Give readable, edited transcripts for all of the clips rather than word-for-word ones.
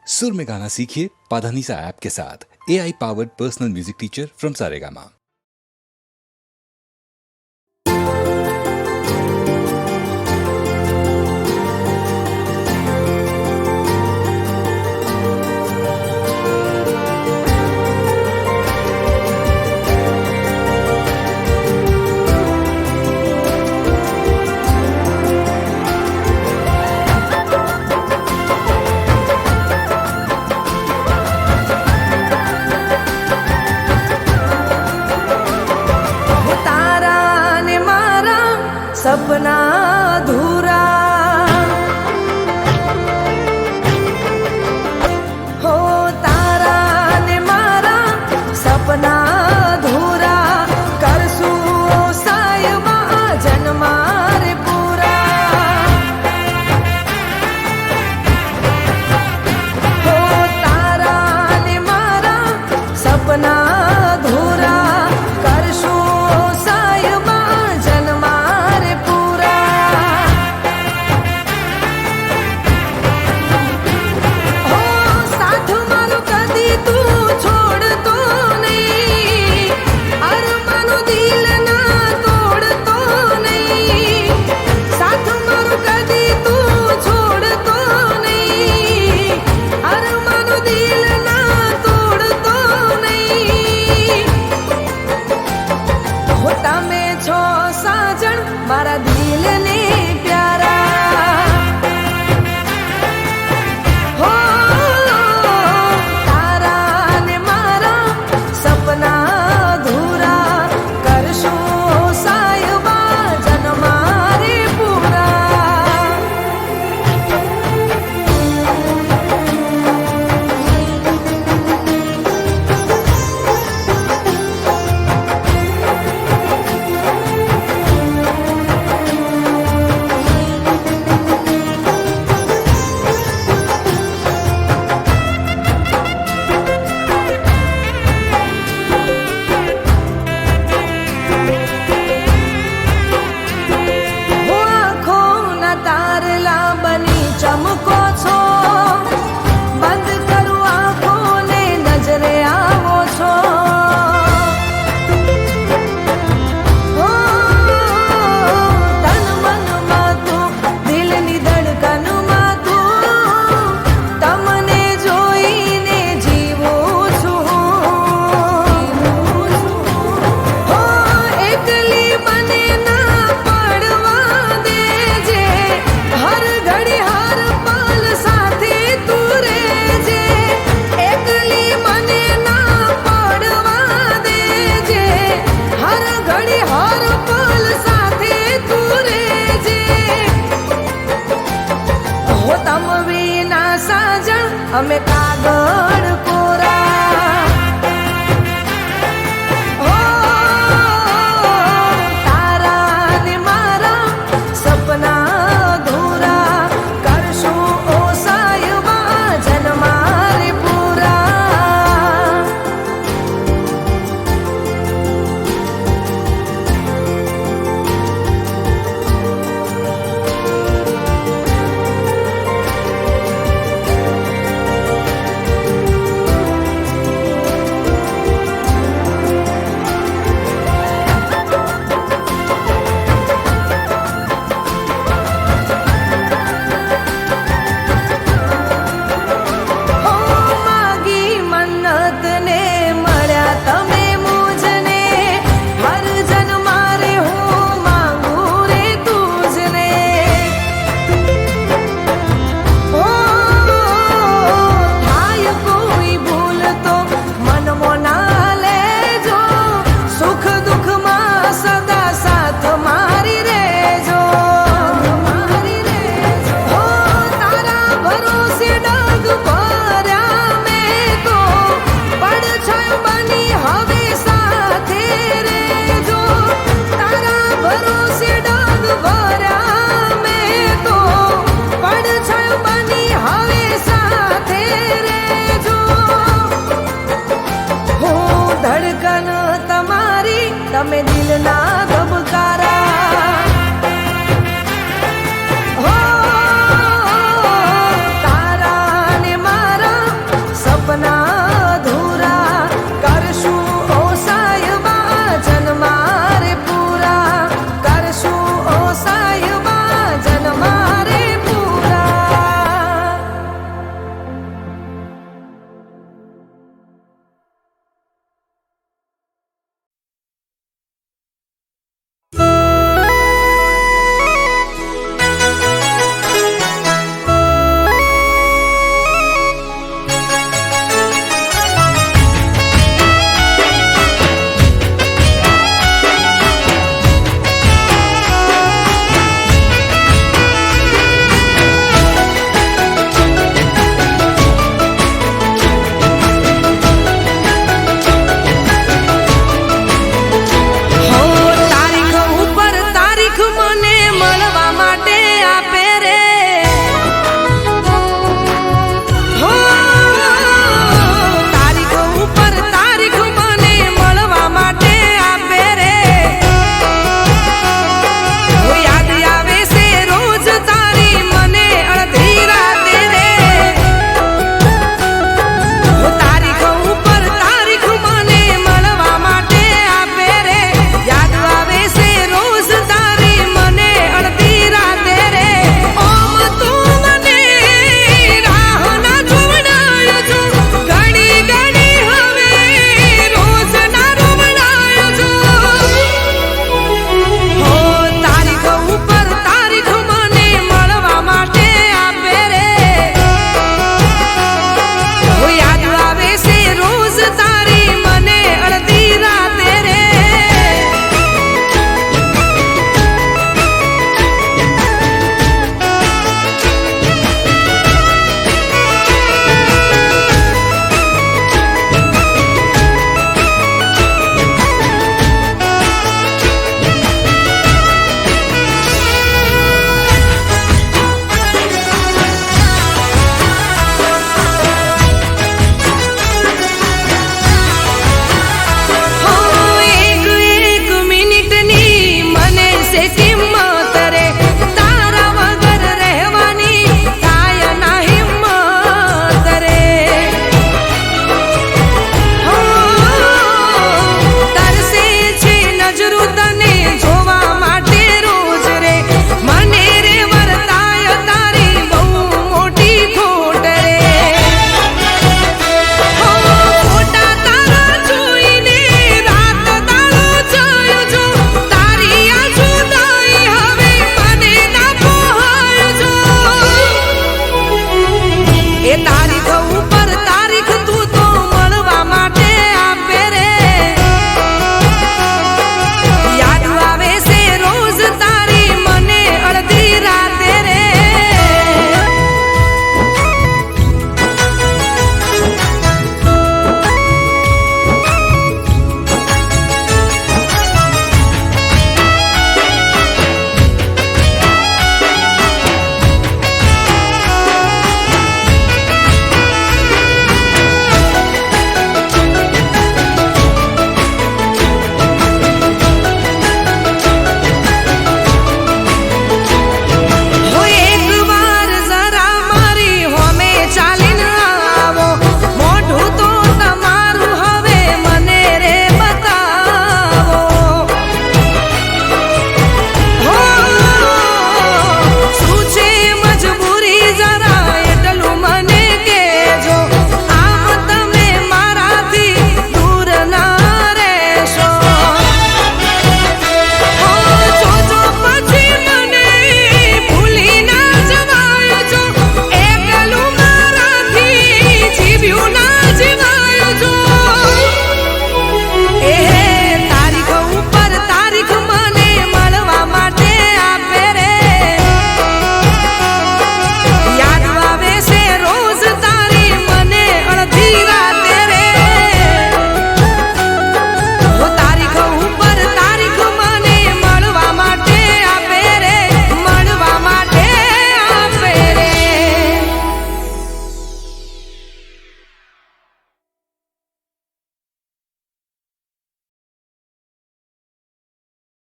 सुर में गाना सीखिए पाधानीसा ऐप के साथ। AI powered personal music teacher from Saregama. सपना अधूरा हो तारा ने मारा सपना अधूरा करसू सायमा जन्मारे पूरा हो तारा ने मारा सपना अधूरा करसू सायमा जन्मारे मारा दिल ने प्यारा हो तारा ने मारा सपना अधूरा करशो सायबा जन्मारे पूरा चमको छो बंद करू आंखों ने नजरे आवो छो हो तन मन में तू दिल नी धड़कन में तू तमने जोईने जीवो छू हो एकली मने ना पड़वा देजे हर घड़ी हमें कागड़ कोरा हो तारा ने मारा सपना अधूरा करशो ओ सायबा जन्मारे पूरा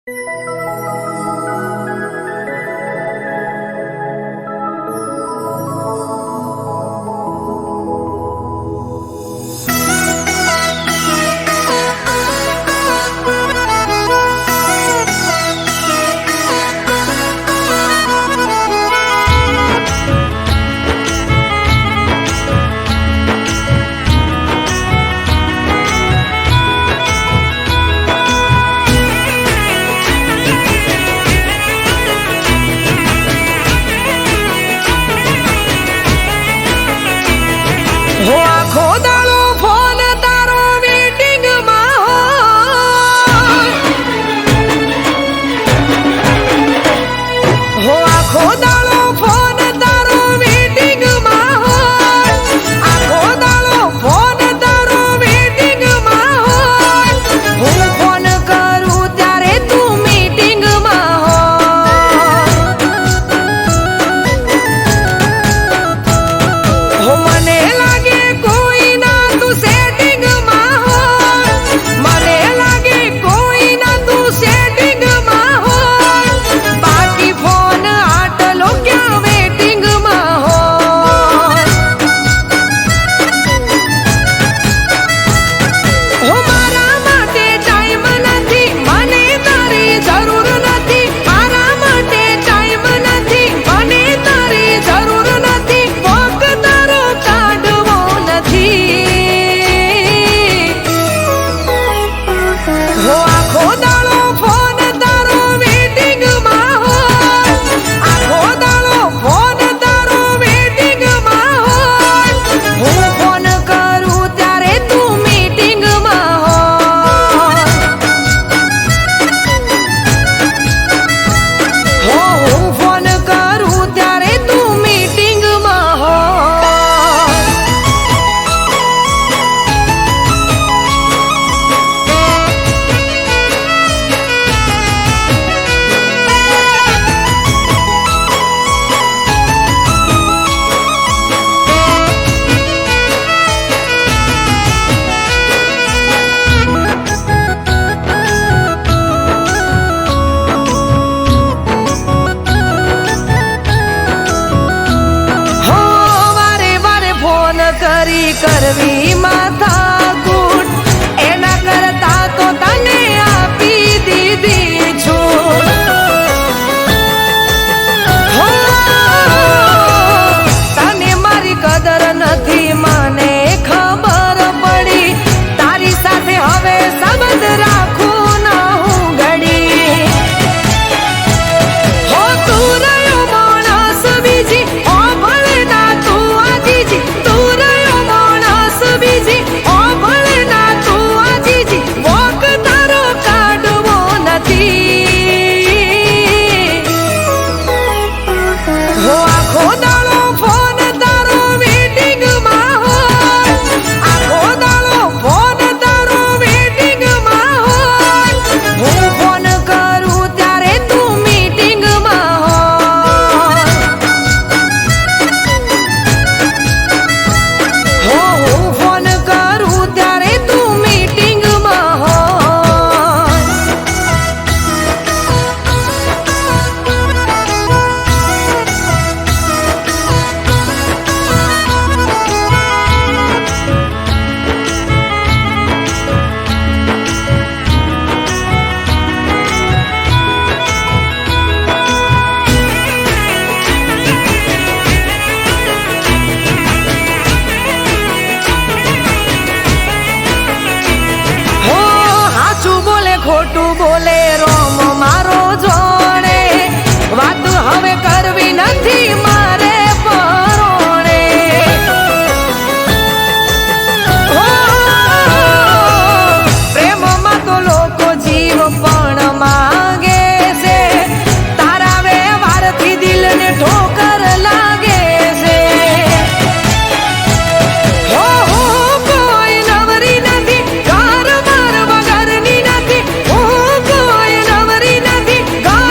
હો આખો દાડો ફોન તારો મીટિંગમાં હોય. હો આખો દાડો ફોન તારો મીટિંગમાં હોય. આખો દાડો ફોન તારો મીટિંગમાં હોય. હું ફોન કરું ત્યારે તું મીટિંગમાં હોય. હો મને લાગે કોઈ ના તું સેટિંગમાં હોય. મને લાગે કોઈ ના તું સેટિંગમાં હોય. બાકી ફોન આટલો ક્યાં વેટિંગમાં હોય. હો મારા માટે ટાઈમ નથી, મને તારી જરૂર નથી. મારા માટે ટાઈમ નથી, મને તારી જરૂર નથી. વોક તારો કાઢવો નથી. હો આખો દાડો ફોન તારો વેટિંગમાં હોય. આખો દાડો ફોન તારો વેટિંગમાં હોય. હું ફોન કરું ત્યારે તું મીટિંગમાં હોય. હો હું ફોન કરું ત્યારે તું મીટિંગમાં હોય. હો વારે વારે ફોન કરી કરવી માથાકૂટ. એના કરતા તો તને આપી દીધી છૂટ. હો તને મારી કદર નથી, મને ખબર પડી. તારી સાથે હવે સંબંધ રાખું ન હું ઘડી. હો તું રહ્યો માણસ બીજી, ઓ ભલે ના તું આજીજી. તું રહ્યો માણસ બીજી, ઓ ભલે ના તું આજીજી. વોક તારો કાઢવો નથી. હો આખો દાડો ફોન તારો મીટિંગમાં હોય. આખો દાડો ફોન તારો મીટિંગમાં હોય. હું ફોન કરું ત્યારે તું મીટિંગમાં હોય. હો હું ફોન કરું ત્યારે તું મીટિંગમાં હોય. હો હાચું બોલે ખોટું બોલે રોમ મારો જોડે. વાત હવે કરવી નથી મારે પરોણે. હો પ્રેમમાં તો લોકો જીવ પણ માગે છે. તારા વ્યવહારથી દિલને ઠોકર લાગે છે. હો હું કોઈ નવરી નથી, ઘર બાર વગરની નથી. હું કોઈ નવરી નથી, ઘર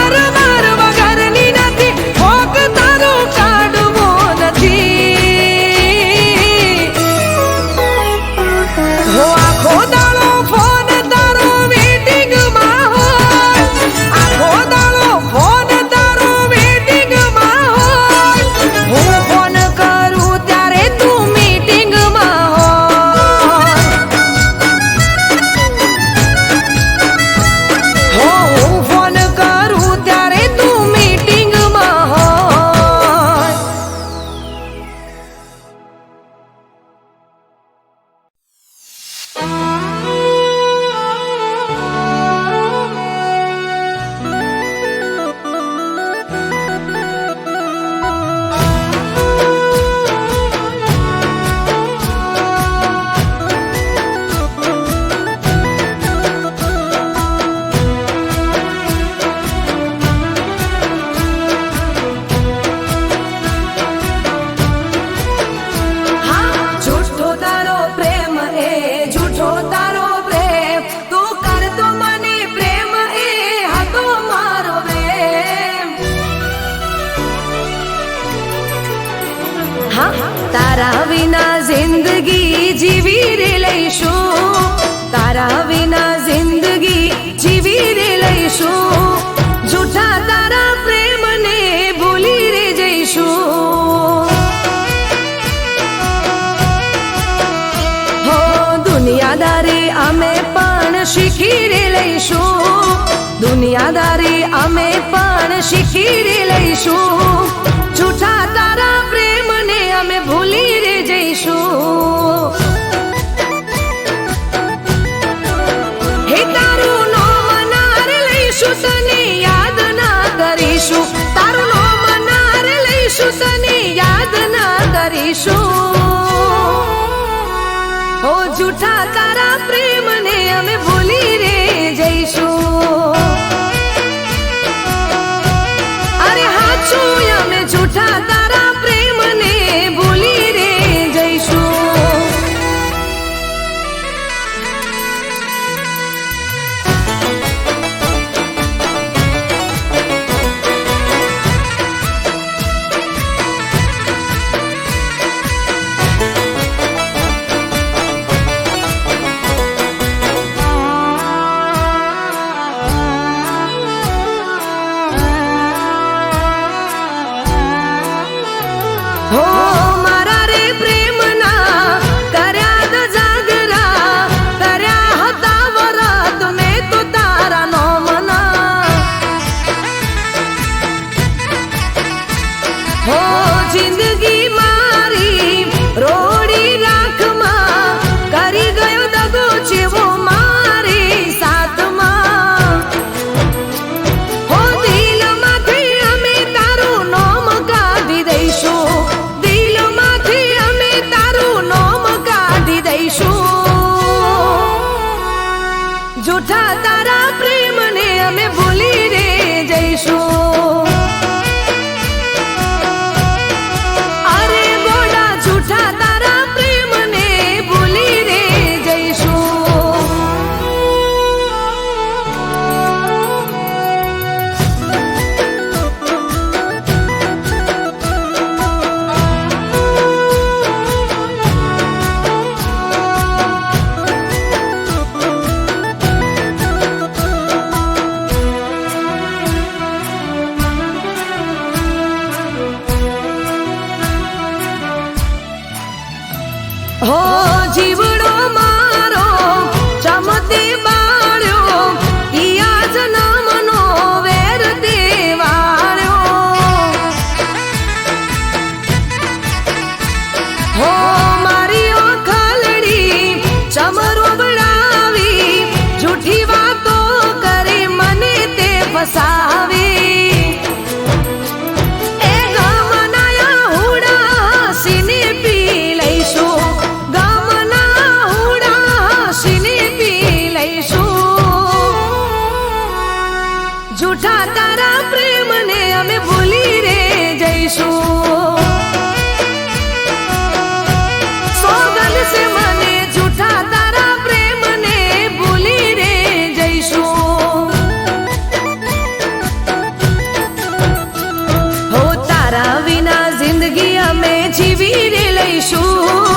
શીખી રે લઈશું, દુનિયાદારી અમે પણ શીખી રે લઈશું, જૂઠા તારા પ્રેમને અમે ભૂલી રે જઈશું. હે તારું નામ નાર લઈશું, તને યાદ ના કરીશું, તારું નામ નાર લઈશું, તને યાદ ના કરીશું. ઓ જૂઠા તારા પ્રેમને અમે ભૂલી રે જઈશું. અરે હાચું અમે જૂઠા તારા પ્રેમને ભૂલી રે જઈશું. હો મારા રે પ્રેમના કર્યા દ જાગરા, કર્યા હતા વરત મેં તો તારા નોમના. હો જિંદગી મારી રોડી રાખમાં કરી ગયો દગો જેવો મારી સાથમાં. હો દિલમાંથી અમે તારું નામ કાઢી દઈશું, દિલમાંથી અમે તારું નામ કાઢી દઈશું. જૂઠા તારા પ્રેમને અમે ભૂલી રે જઈશું. અરે ગોડા જૂઠા તારા પ્રેમને ભૂલી રે જઈશું. હો જીવડો મારો ચમતી બાળ્યો, ઈ આજ નામનો વેર દેવાળ્યો. હો મારી ઓખલડી ચમરો બળાવી, જૂઠી વાતો કરી મને તે ફસાવી. એ ગામના હુડા સીને પી લઈશું, ગામના હુડા સીને પી લઈશું. જૂઠા તારા પ્રેમને અમે ભૂલી રે જઈશું. સોગંદ છે મને જૂઠા તારા પ્રેમને ભૂલી રે જઈશું. હો તારા વિના જિંદગી અમે જીવી રે લઈશું,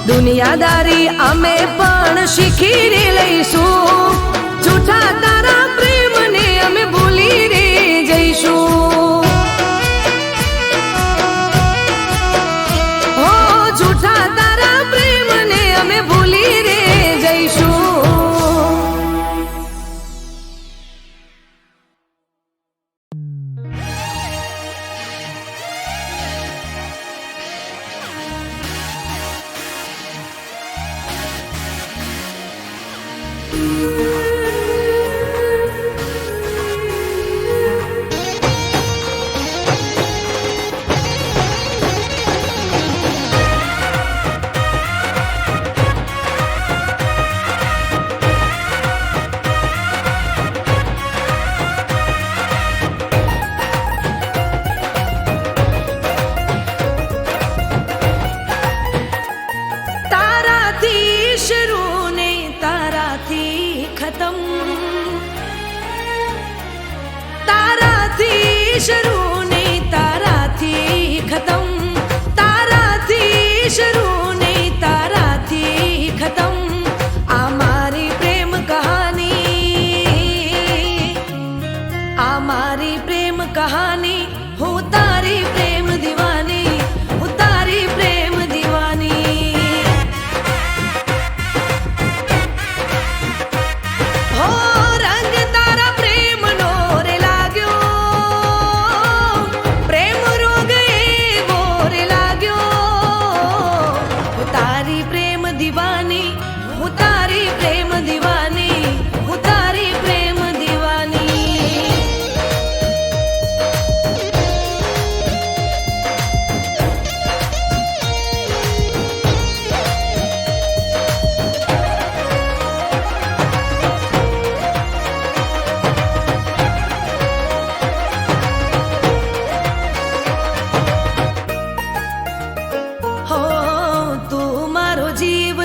દુનિયાદારી અમે પણ શીખી રે લઈશું. જૂઠા તારા પ્રેમને અમે ભૂલી રે જઈશું. હો જૂઠા તારા પ્રેમને અમે ભૂલી રે જઈશું. તારાથી શરૂ ને તારાથી ખતમ, તારાથી શરૂ ને તારાથી ખતમ, તારાથી શરૂ ને તારાથી ખતમ. આ મારી પ્રેમ કહાની, આ મારી પ્રેમ કહાની. હું તારી પ્રેમ દીવાની, હું તારી પ્રેમ દીવાની.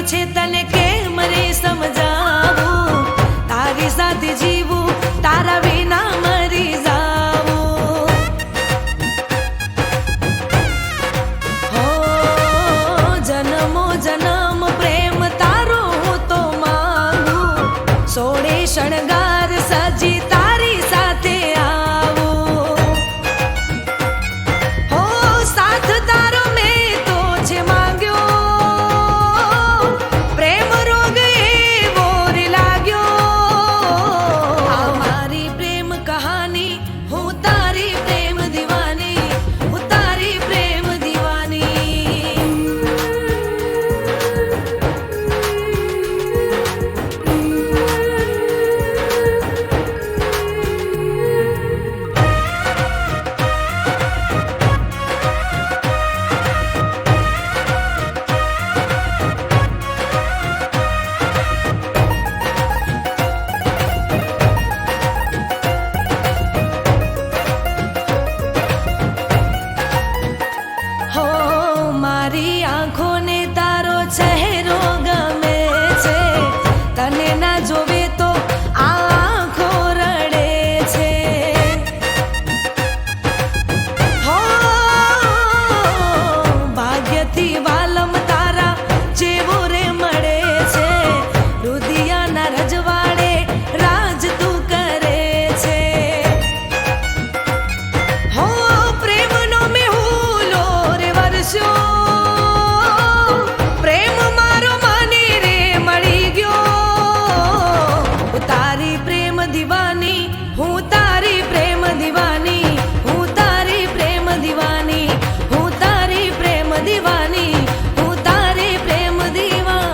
છે તને કેમ રે સમજાવું, તારી સાથે જીવું તારા વિના મરી જાવું. હો જન્મો જન્મ પ્રેમ તારો હું તો માંગું, સોળે શણગાર સજી તારી સાથે આવું. હો સાથ તારો મેં તો છે માંગ્યો, પ્રેમ રોગ એવો રે લાગ્યો. આ મારી પ્રેમ કહાની, હું તારી પ્રેમ દીવાની, હું તારી પ્રેમ દીવાની. હો મારી આંખોને તારો ચહેરો ગમે છે, તને ના જોવે તો આ આંખો રડે છે. હો ભાગ્યથી વાલમ તારા જેવો રે મળે છે, રુદિયાના રજવાડે રાજ તું કરે છે. હો પ્રેમનો મેહુલો રે વરસ્યો, પ્રેમ મારો મને રે મળી ગયો. હું તારી પ્રેમ દીવાની, હું તારી પ્રેમ દીવાની, હું તારી પ્રેમ દીવાની, હું તારી પ્રેમ દીવાની, હું તારી પ્રેમ દીવાની.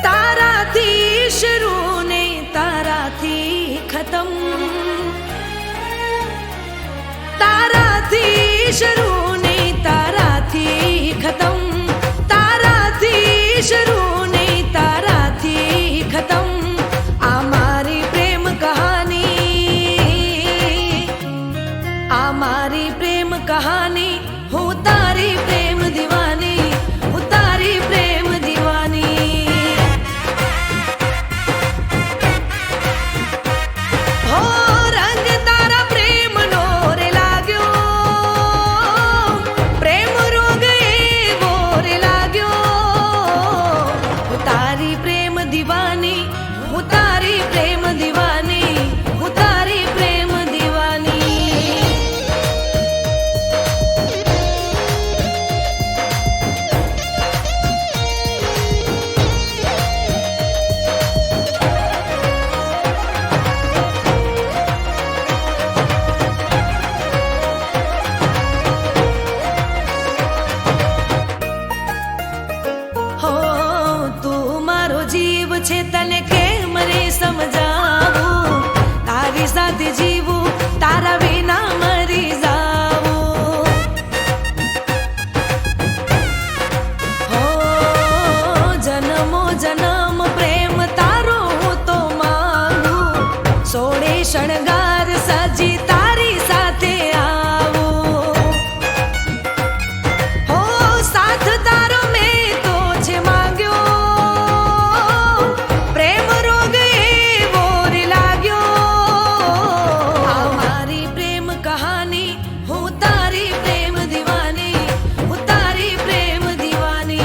તારાથી શરૂ ને તારાથી ખતમ, તારાથી શરૂ ને તારાથી ખતમ, તારાથી શરૂ ને તારાથી ખતમ. આ મારી પ્રેમ કહાની, આ મારી પ્રેમ કહાની, હું તારી પ્રેમ દીવાની, હું તારી પ્રેમ દીવાની. હો રંગ તારા પ્રેમનો રે લાગ્યો, પ્રેમ રોગ એવો રે લાગ્યો. હું તારી પ્રેમ દીવાની, હું તારી પ્રેમ દીવાની, હું તારી પ્રેમ દીવાની. હો તું મારો જીવ છે તને કેમ રે સમજાવું, તારી સાથે જીવું તારા વિના મરી જાવું. હો જન્મો જન્મ પ્રેમ તારો હું તો માંગું, સોળે શણગાર સજી તારી સાથે આવું. હો સાથ તારો મેં તો છે માંગ્યો, પ્રેમ રોગ એવો રે લાગ્યો. આ મારી પ્રેમ કહાની, હું તારી પ્રેમ દીવાની, હું તારી પ્રેમ દીવાની.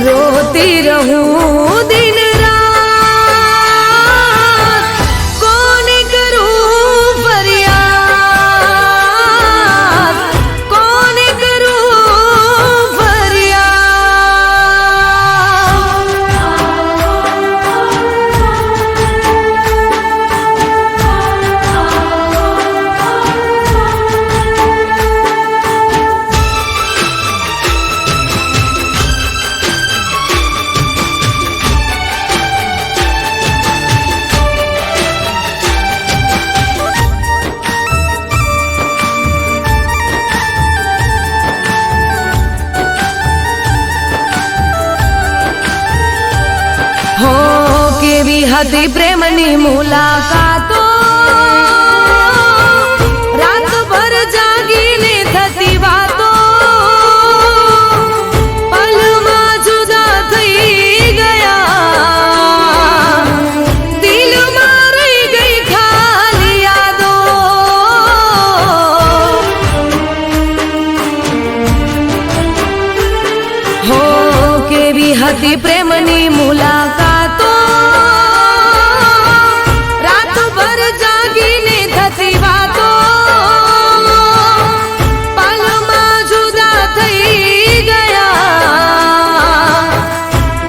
रोती रहूं दिन रात, कोने करूं फरियाद, कोने करूं હો કેવી હતી પ્રેમની મુલાકાતો, રાતભર જાગીને થતી વાતો, પલમાં જુદા થઈ ગયા, દિલમાં રહી ગઈ ખાલી યાદો. હો કેવી હતી પ્રેમની મુલાકાતો, રાતભર જાગીને થતી વાતો, પલમાં જુદા થઈ ગયા,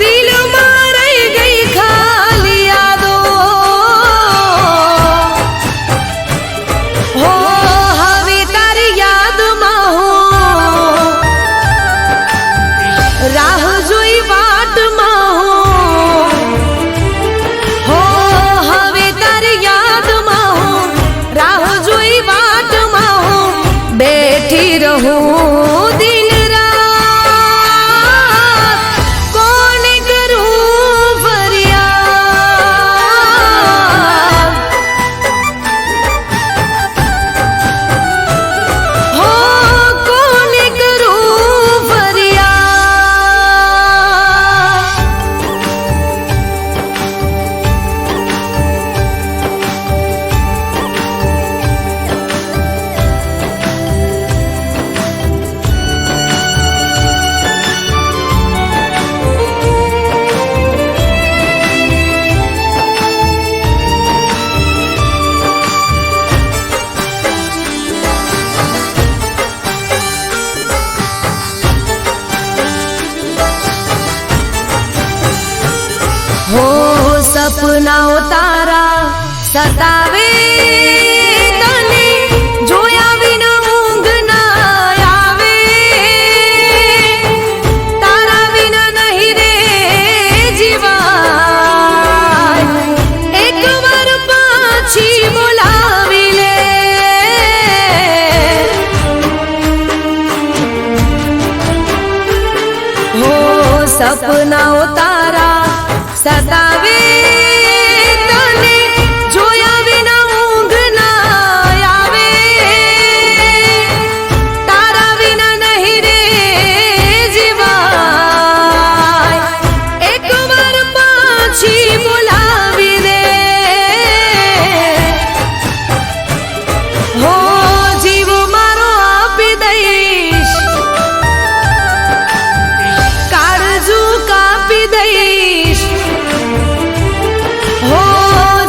દિલમાં રહી ગઈ ખાલી યાદો. હો હવે તારી યાદમાં હું રાહ જોઈ વાટમાં હું, હો હવે તારી યાદમાં હું રાહ જોઈ વાટમાં હું બેઠી રહું દિન રાત, કોને કરું ફરિયાદ, હો કોને કરું ફરિયાદ. હો સપનાઓ તારા સતાવે, તને જોયા વિના ઊંઘ ના આવે, તારા વિના નહીં રે જીવાય, એકવાર પાછી બોલાવી લે. હો સપનાઓ તારા સતાવે, તને જોયા વિના ઊંઘ ના આવે, તારા વિના નહીં રે જીવાય, એકવાર પાછી બોલાવી દે. હો જીવ મારો આપી દઈશ, કાળજુ કાપી દઈશ, હો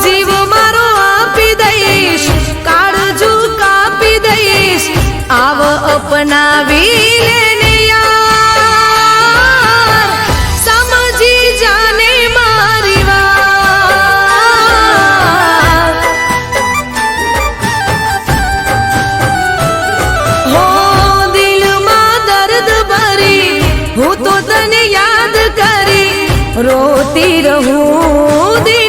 જીવ મારો આપી દઈશ, કાળજુ કાપી દઈશ, આવ અપનાવી લેને યાર, સમજી જાને મારી વાત. હો દિલમાં દર્દ ભરી હું તો તને યાદ કરી રોતી રહું દિન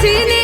બેસીને